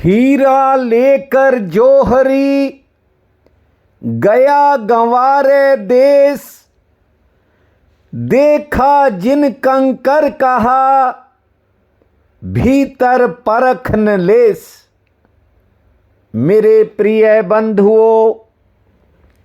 हीरा लेकर जोहरी गया गंवारे देश, देखा जिन कंकर कहा भीतर परख न लेस। मेरे प्रिय बंधुओं,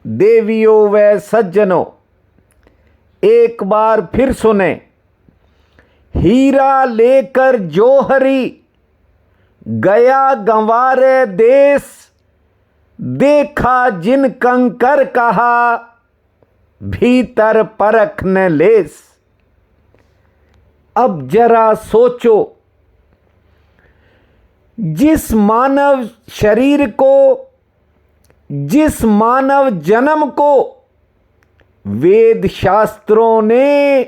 देवियों व सज्जनों, एक बार फिर सुने। हीरा लेकर जोहरी गया गंवारे देश, देखा जिन कंकर कहा भीतर परख न लेस। अब जरा सोचो, जिस मानव शरीर को, जिस मानव जन्म को वेद शास्त्रों ने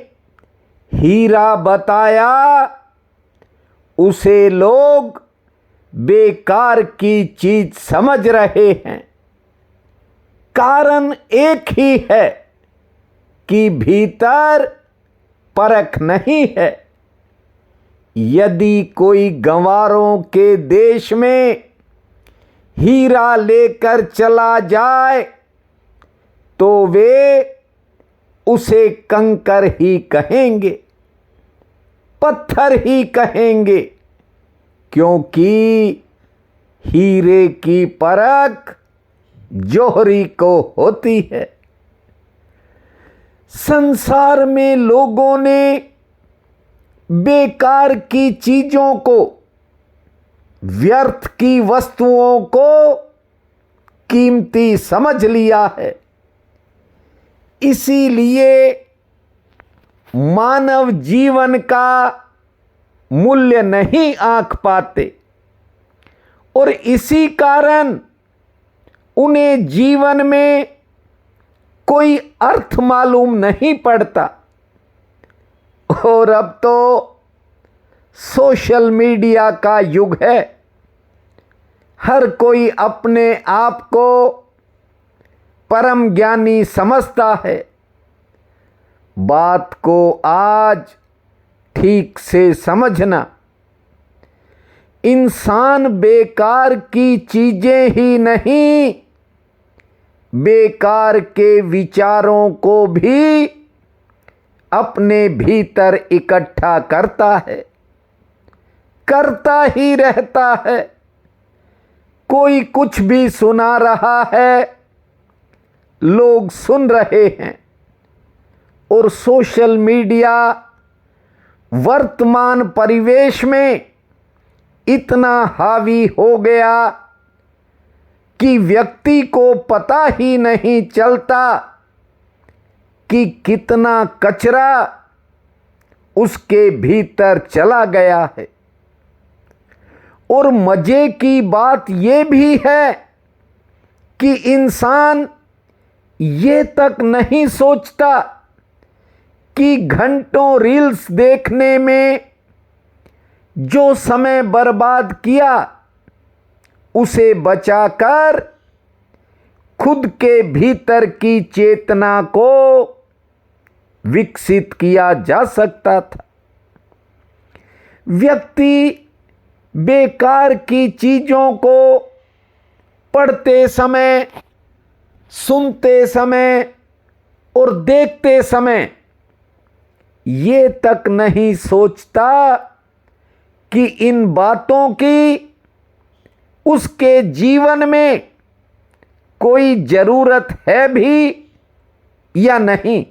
हीरा बताया, उसे लोग बेकार की चीज समझ रहे हैं। कारण एक ही है कि भीतर परख नहीं है। यदि कोई गंवारों के देश में हीरा लेकर चला जाए तो वे उसे कंकर ही कहेंगे, पत्थर ही कहेंगे, क्योंकि हीरे की परख जोहरी को होती है। संसार में लोगों ने बेकार की चीजों को, व्यर्थ की वस्तुओं को कीमती समझ लिया है। इसीलिए मानव जीवन का मूल्य नहीं आंक पाते और इसी कारण उन्हें जीवन में कोई अर्थ मालूम नहीं पड़ता। और अब तो सोशल मीडिया का युग है। हर कोई अपने आप को परम ज्ञानी समझता है। बात को आज ठीक से समझना, इंसान बेकार की चीजें ही नहीं, बेकार के विचारों को भी अपने भीतर इकट्ठा करता है, करता ही रहता है। कोई कुछ भी सुना रहा है, लोग सुन रहे हैं। और सोशल मीडिया वर्तमान परिवेश में इतना हावी हो गया कि व्यक्ति को पता ही नहीं चलता कि कितना कचरा उसके भीतर चला गया है। और मजे की बात यह भी है कि इंसान ये तक नहीं सोचता कि घंटों रील्स देखने में जो समय बर्बाद किया, उसे बचाकर खुद के भीतर की चेतना को विकसित किया जा सकता था। व्यक्ति बेकार की चीजों को पढ़ते समय, सुनते समय और देखते समय ये तक नहीं सोचता कि इन बातों की उसके जीवन में कोई जरूरत है भी या नहीं।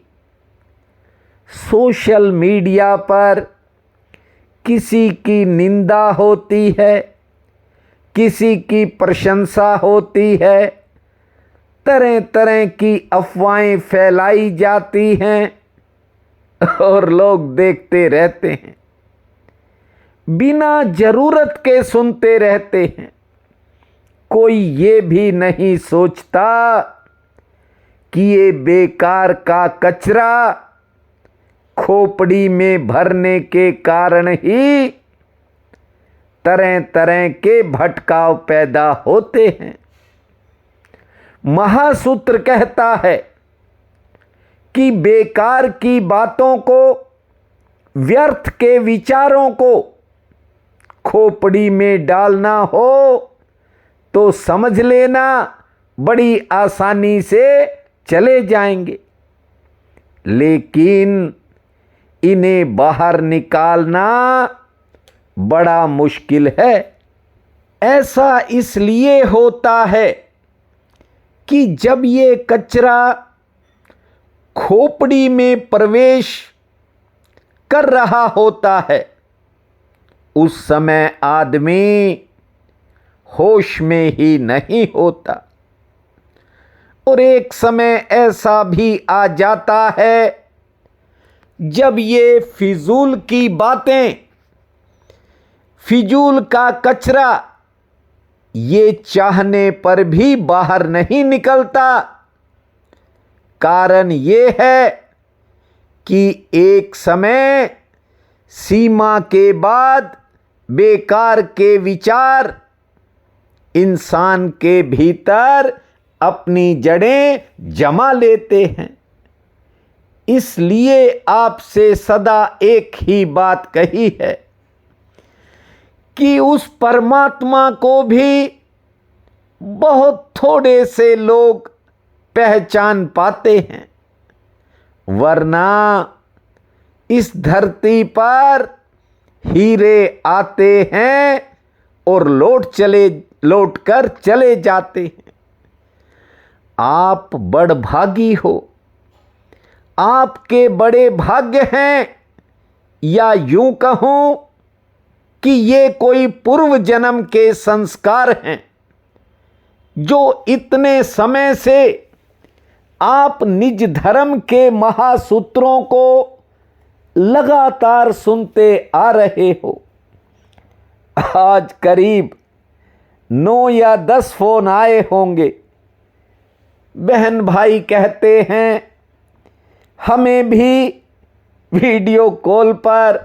सोशल मीडिया पर किसी की निंदा होती है, किसी की प्रशंसा होती है, तरह तरह की अफवाहें फैलाई जाती हैं और लोग देखते रहते हैं, बिना जरूरत के सुनते रहते हैं। कोई ये भी नहीं सोचता कि ये बेकार का कचरा खोपड़ी में भरने के कारण ही तरह तरह के भटकाव पैदा होते हैं। महासूत्र कहता है कि बेकार की बातों को, व्यर्थ के विचारों को खोपड़ी में डालना हो तो समझ लेना बड़ी आसानी से चले जाएंगे, लेकिन इन्हें बाहर निकालना बड़ा मुश्किल है। ऐसा इसलिए होता है कि जब ये कचरा खोपड़ी में प्रवेश कर रहा होता है उस समय आदमी होश में ही नहीं होता, और एक समय ऐसा भी आ जाता है जब ये फिजूल की बातें, फिजूल का कचरा ये चाहने पर भी बाहर नहीं निकलता। कारण ये है कि एक समय सीमा के बाद बेकार के विचार इंसान के भीतर अपनी जड़ें जमा लेते हैं। इसलिए आपसे सदा एक ही बात कही है कि उस परमात्मा को भी बहुत थोड़े से लोग पहचान पाते हैं, वरना इस धरती पर हीरे आते हैं और लौट कर चले जाते हैं। आप बड़भागी हो, आपके बड़े भाग्य हैं, या यूं कहूं कि ये कोई पूर्व जन्म के संस्कार हैं जो इतने समय से आप निज धर्म के महासूत्रों को लगातार सुनते आ रहे हो। आज करीब 9 या 10 फोन आए होंगे। बहन भाई कहते हैं हमें भी वीडियो कॉल पर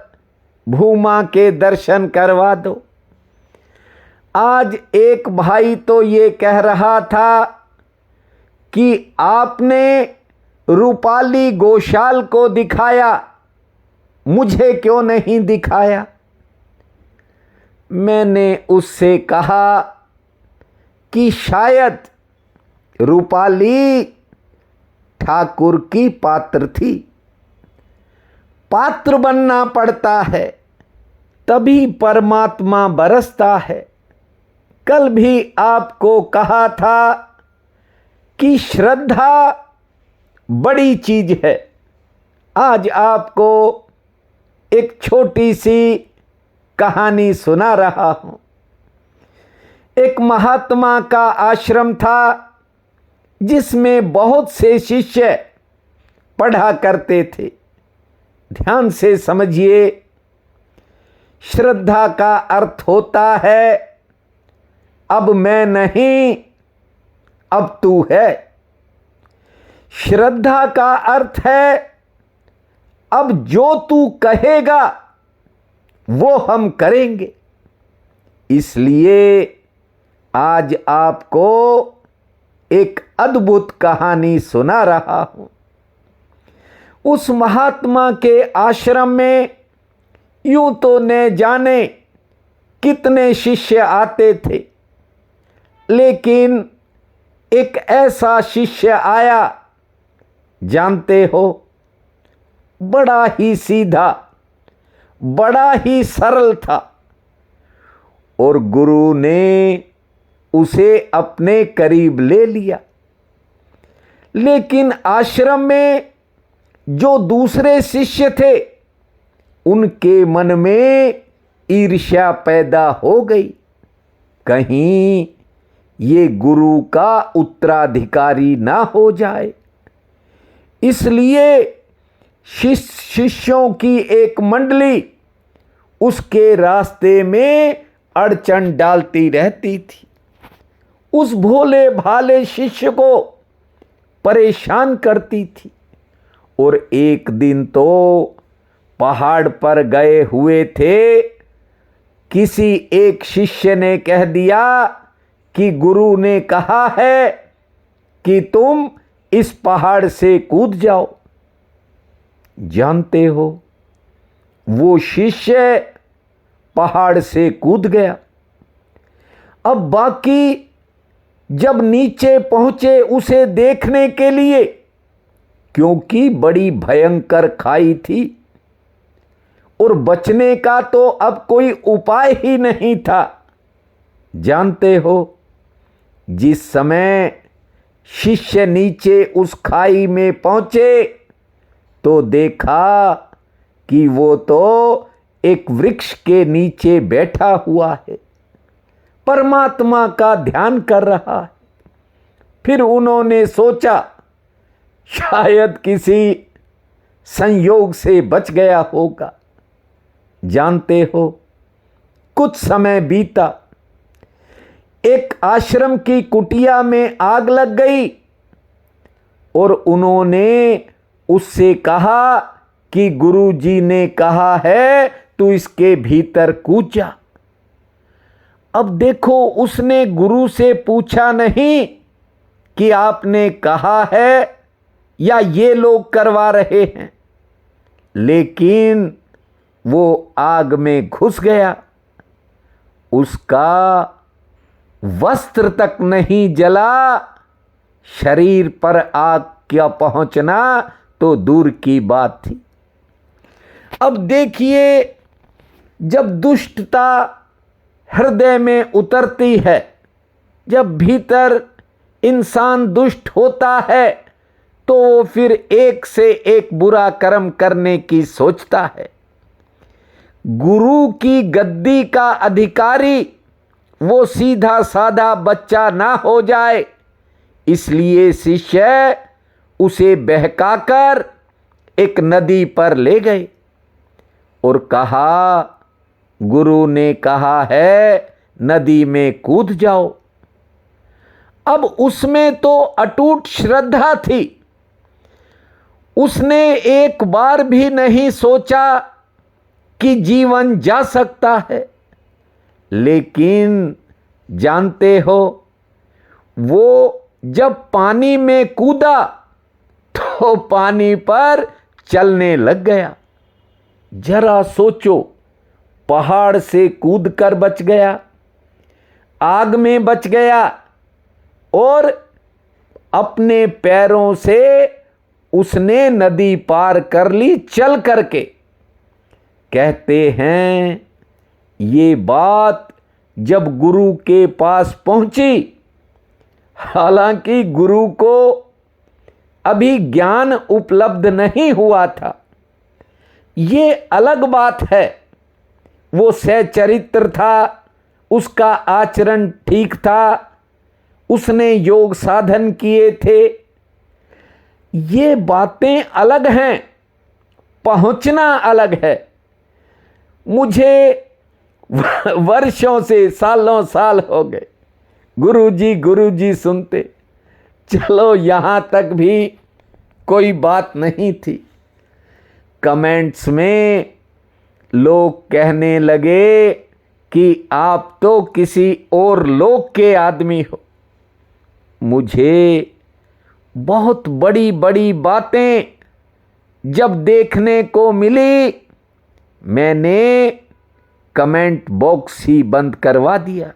भूमा के दर्शन करवा दो। आज एक भाई तो ये कह रहा था कि आपने रूपाली गौशाल को दिखाया, मुझे क्यों नहीं दिखाया। मैंने उससे कहा कि शायद रूपाली ठाकुर की पात्र थी, पात्र बनना पड़ता है तभी परमात्मा बरसता है। कल भी आपको कहा था कि श्रद्धा बड़ी चीज है। आज आपको एक छोटी सी कहानी सुना रहा हूं। एक महात्मा का आश्रम था जिसमें बहुत से शिष्य पढ़ा करते थे। ध्यान से समझिए, श्रद्धा का अर्थ होता है अब मैं नहीं, अब तू है। श्रद्धा का अर्थ है अब जो तू कहेगा वो हम करेंगे। इसलिए आज आपको एक अद्भुत कहानी सुना रहा हूं। उस महात्मा के आश्रम में यूं तो न जाने कितने शिष्य आते थे, लेकिन एक ऐसा शिष्य आया, जानते हो, बड़ा ही सीधा, बड़ा ही सरल था, और गुरु ने उसे अपने करीब ले लिया। लेकिन आश्रम में जो दूसरे शिष्य थे उनके मन में ईर्ष्या पैदा हो गई, कहीं ये गुरु का उत्तराधिकारी ना हो जाए। इसलिए शिष्यों की एक मंडली उसके रास्ते में अड़चन डालती रहती थी, उस भोले भाले शिष्य को परेशान करती थी। और एक दिन तो पहाड़ पर गए हुए थे, किसी एक शिष्य ने कह दिया कि गुरु ने कहा है कि तुम इस पहाड़ से कूद जाओ। जानते हो, वो शिष्य पहाड़ से कूद गया। अब बाकी जब नीचे पहुंचे उसे देखने के लिए, क्योंकि बड़ी भयंकर खाई थी और बचने का तो अब कोई उपाय ही नहीं था। जानते हो, जिस समय शिष्य नीचे उस खाई में पहुंचे तो देखा कि वो तो एक वृक्ष के नीचे बैठा हुआ है, परमात्मा का ध्यान कर रहा है। फिर उन्होंने सोचा शायद किसी संयोग से बच गया होगा। जानते हो, कुछ समय बीता, एक आश्रम की कुटिया में आग लग गई और उन्होंने उससे कहा कि गुरुजी ने कहा है तू इसके भीतर कूद जा। अब देखो, उसने गुरु से पूछा नहीं कि आपने कहा है या ये लोग करवा रहे हैं, लेकिन वो आग में घुस गया। उसका वस्त्र तक नहीं जला, शरीर पर आग का पहुंचना तो दूर की बात थी। अब देखिए, जब दुष्टता हृदय में उतरती है, जब भीतर इंसान दुष्ट होता है, तो वो फिर एक से एक बुरा कर्म करने की सोचता है। गुरु की गद्दी का अधिकारी वो सीधा साधा बच्चा ना हो जाए, इसलिए शिष्य उसे बहकाकर एक नदी पर ले गए और कहा, गुरु ने कहा है नदी में कूद जाओ। अब उसमें तो अटूट श्रद्धा थी। उसने एक बार भी नहीं सोचा कि जीवन जा सकता है। लेकिन जानते हो, वो जब पानी में कूदा तो पानी पर चलने लग गया। जरा सोचो, पहाड़ से कूदकर बच गया, आग में बच गया और अपने पैरों से उसने नदी पार कर ली चल करके। कहते हैं ये बात जब गुरु के पास पहुंची, हालांकि गुरु को अभी ज्ञान उपलब्ध नहीं हुआ था, ये अलग बात है। वो सच्चरित्र था, उसका आचरण ठीक था, उसने योग साधन किए थे। ये बातें अलग हैं, पहुंचना अलग है। मुझे वर्षों से, सालों साल हो गए गुरुजी सुनते, चलो यहाँ तक भी कोई बात नहीं थी। कमेंट्स में लोग कहने लगे कि आप तो किसी और लोक के आदमी हो। मुझे बहुत बड़ी बड़ी बातें जब देखने को मिली, मैंने कमेंट बॉक्स ही बंद करवा दिया।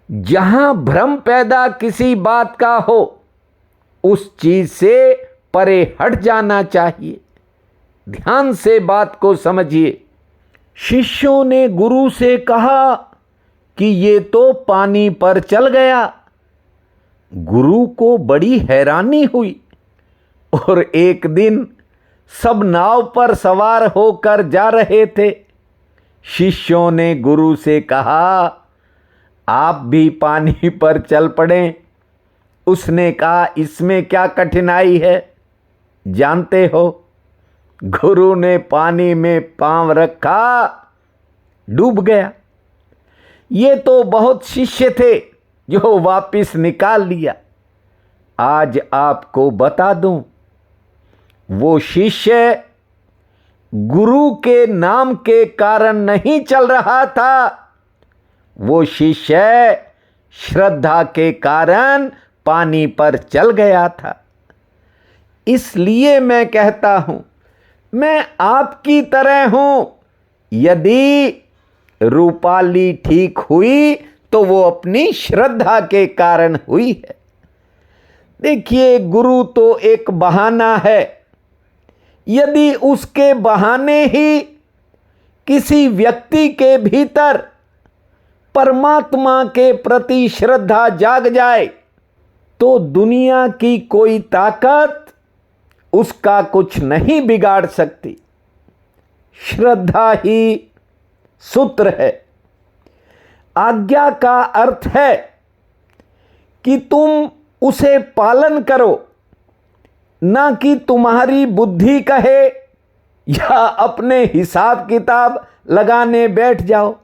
जहां भ्रम पैदा किसी बात का हो, उस चीज से परे हट जाना चाहिए। ध्यान से बात को समझिए। शिष्यों ने गुरु से कहा कि ये तो पानी पर चल गया। गुरु को बड़ी हैरानी हुई और एक दिन सब नाव पर सवार होकर जा रहे थे। शिष्यों ने गुरु से कहा, आप भी पानी पर चल पड़ें। उसने कहा, इसमें क्या कठिनाई है। जानते हो, गुरु ने पानी में पांव रखा, डूब गया। ये तो बहुत शिष्य थे जो वापस निकाल लिया। आज आपको बता दूं, वो शिष्य गुरु के नाम के कारण नहीं चल रहा था, वो शिष्य श्रद्धा के कारण पानी पर चल गया था। इसलिए मैं कहता हूं, मैं आपकी तरह हूं। यदि रूपाली ठीक हुई तो वो अपनी श्रद्धा के कारण हुई है। देखिए, गुरु तो एक बहाना है। यदि उसके बहाने ही किसी व्यक्ति के भीतर परमात्मा के प्रति श्रद्धा जाग जाए तो दुनिया की कोई ताकत उसका कुछ नहीं बिगाड़ सकती। श्रद्धा ही सूत्र है। आज्ञा का अर्थ है कि तुम उसे पालन करो, ना कि तुम्हारी बुद्धि कहे या अपने हिसाब किताब लगाने बैठ जाओ।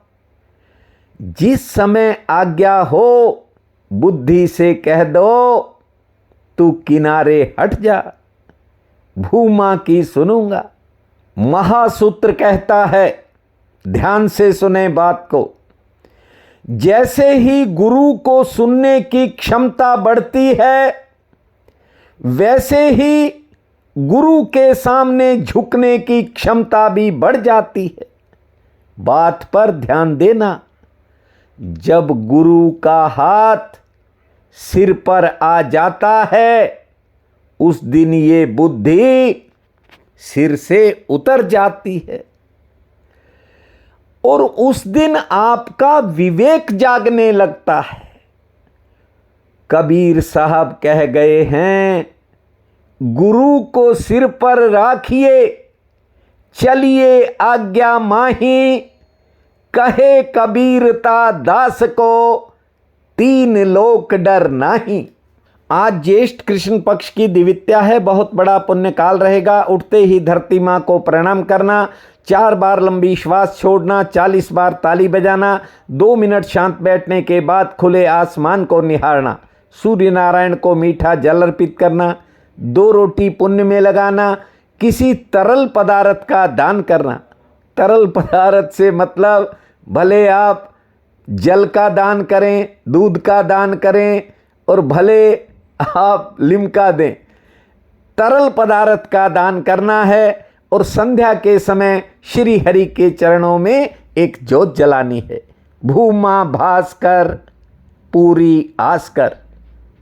जिस समय आज्ञा हो बुद्धि से कह दो तू किनारे हट जा, भूमा की सुनूंगा। महासूत्र कहता है, ध्यान से सुने बात को, जैसे ही गुरु को सुनने की क्षमता बढ़ती है वैसे ही गुरु के सामने झुकने की क्षमता भी बढ़ जाती है। बात पर ध्यान देना, जब गुरु का हाथ सिर पर आ जाता है उस दिन ये बुद्धि सिर से उतर जाती है और उस दिन आपका विवेक जागने लगता है। कबीर साहब कह गए हैं, गुरु को सिर पर राखिए चलिए आज्ञा माही, कहे कबीरता दास को तीन लोक डर नाही। आज ज्येष्ठ कृष्ण पक्ष की द्वितीया है। बहुत बड़ा पुण्य काल रहेगा। उठते ही धरती माँ को प्रणाम करना, 4 बार लंबी श्वास छोड़ना, 40 बार ताली बजाना, 2 मिनट शांत बैठने के बाद खुले आसमान को निहारना, सूर्य नारायण को मीठा जल अर्पित करना, 2 रोटी पुण्य में लगाना, किसी तरल पदार्थ का दान करना। तरल पदार्थ से मतलब भले आप जल का दान करें, दूध का दान करें और भले आप लिम्का दें, तरल पदार्थ का दान करना है। और संध्या के समय श्री हरि के चरणों में एक ज्योत जलानी है। भूमा भास्कर पूरी आस्कर,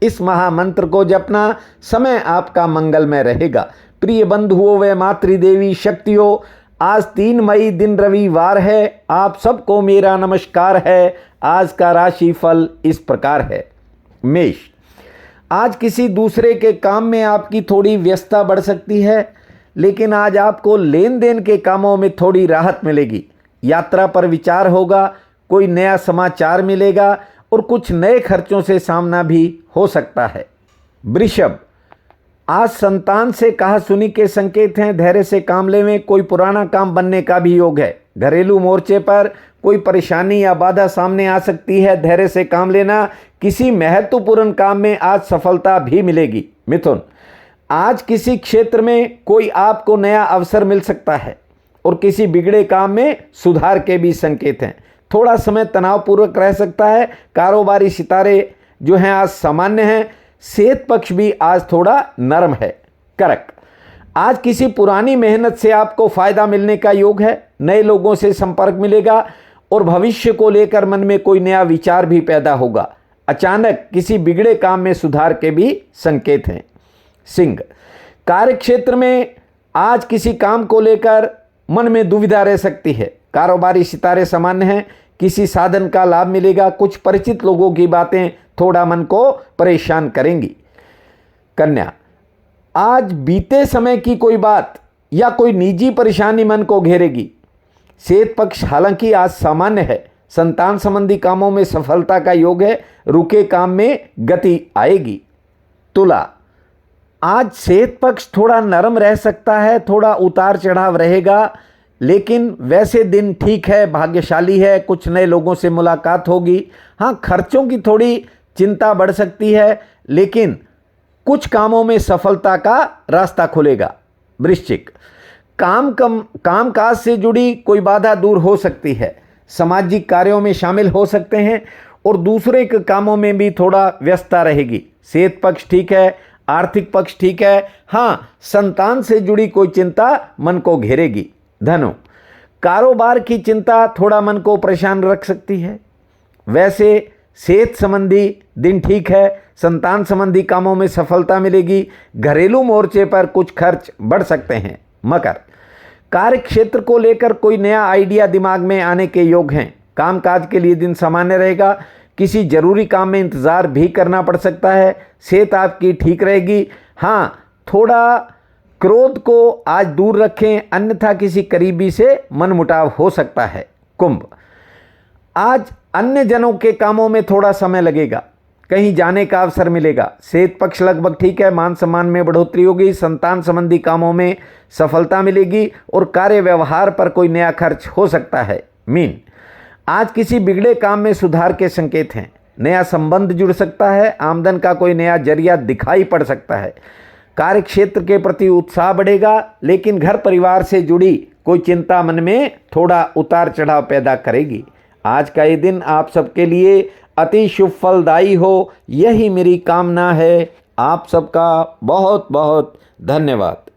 इस महामंत्र को जपना, समय आपका मंगलमय रहेगा। प्रिय बंधुओं व मातृदेवी शक्तियों, आज 3 मई दिन रविवार है। आप सबको मेरा नमस्कार है। आज का राशि फल इस प्रकार है। मेष, आज किसी दूसरे के काम में आपकी थोड़ी व्यस्तता बढ़ सकती है, लेकिन आज आपको लेन देन के कामों में थोड़ी राहत मिलेगी। यात्रा पर विचार होगा, कोई नया समाचार मिलेगा और कुछ नए खर्चों से सामना भी हो सकता है। वृषभ, आज संतान से कहा सुनी के संकेत हैं। धैर्य से काम लें। कोई पुराना काम बनने का भी योग है। घरेलू मोर्चे पर कोई परेशानी या बाधा सामने आ सकती है। धैर्य से काम लेना। किसी महत्वपूर्ण काम में आज सफलता भी मिलेगी। मिथुन, आज किसी क्षेत्र में कोई आपको नया अवसर मिल सकता है और किसी बिगड़े काम में सुधार के भी संकेत हैं। थोड़ा समय तनावपूर्वक रह सकता है। कारोबारी सितारे जो हैं आज सामान्य हैं। सेहत पक्ष भी आज थोड़ा नरम है। कर्क, आज किसी पुरानी मेहनत से आपको फायदा मिलने का योग है। नए लोगों से संपर्क मिलेगा और भविष्य को लेकर मन में कोई नया विचार भी पैदा होगा। अचानक किसी बिगड़े काम में सुधार के भी संकेत हैं। सिंह, कार्य क्षेत्र में आज किसी काम को लेकर मन में दुविधा रह सकती है। कारोबारी सितारे सामान्य हैं। किसी साधन का लाभ मिलेगा। कुछ परिचित लोगों की बातें थोड़ा मन को परेशान करेंगी। कन्या, आज बीते समय की कोई बात या कोई निजी परेशानी मन को घेरेगी। सेहत पक्ष हालांकि आज सामान्य है। संतान संबंधी कामों में सफलता का योग है। रुके काम में गति आएगी। तुला, आज सेहत पक्ष थोड़ा नरम रह सकता है। थोड़ा उतार चढ़ाव रहेगा, लेकिन वैसे दिन ठीक है, भाग्यशाली है। कुछ नए लोगों से मुलाकात होगी। हाँ, खर्चों की थोड़ी चिंता बढ़ सकती है, लेकिन कुछ कामों में सफलता का रास्ता खुलेगा। वृश्चिक, कामकाज से जुड़ी कोई बाधा दूर हो सकती है। सामाजिक कार्यों में शामिल हो सकते हैं और दूसरे के कामों में भी थोड़ा व्यस्तता रहेगी। सेहत पक्ष ठीक है। आर्थिक पक्ष ठीक है। हाँ, संतान से जुड़ी कोई चिंता मन को घेरेगी। धनु, कारोबार की चिंता थोड़ा मन को परेशान रख सकती है। वैसे सेहत संबंधी दिन ठीक है, संतान संबंधी कामों में सफलता मिलेगी, घरेलू मोर्चे पर कुछ खर्च बढ़ सकते हैं। मकर, कार्य क्षेत्र को लेकर कोई नया आइडिया दिमाग में आने के योग हैं। कामकाज के लिए दिन सामान्य रहेगा, किसी जरूरी काम में इंतजार भी करना पड़ सकता है। सेहत आपकी ठीक रहेगी। हाँ, थोड़ा क्रोध को आज दूर रखें, अन्यथा किसी करीबी से मनमुटाव हो सकता है। कुंभ, आज अन्य जनों के कामों में थोड़ा समय लगेगा, कहीं जाने का अवसर मिलेगा। सेहत पक्ष लगभग ठीक है, मान सम्मान में बढ़ोतरी होगी, संतान संबंधी कामों में सफलता मिलेगी और कार्य व्यवहार पर कोई नया खर्च हो सकता है। मीन, आज किसी बिगड़े काम में सुधार के संकेत हैं, नया संबंध जुड़ सकता है, आमदन का कोई नया जरिया दिखाई पड़ सकता है। कार्य क्षेत्र के प्रति उत्साह बढ़ेगा, लेकिन घर परिवार से जुड़ी कोई चिंता मन में थोड़ा उतार चढ़ाव पैदा करेगी। आज का ये दिन आप सबके लिए अति शुभ फलदायी हो, यही मेरी कामना है। आप सबका बहुत बहुत धन्यवाद।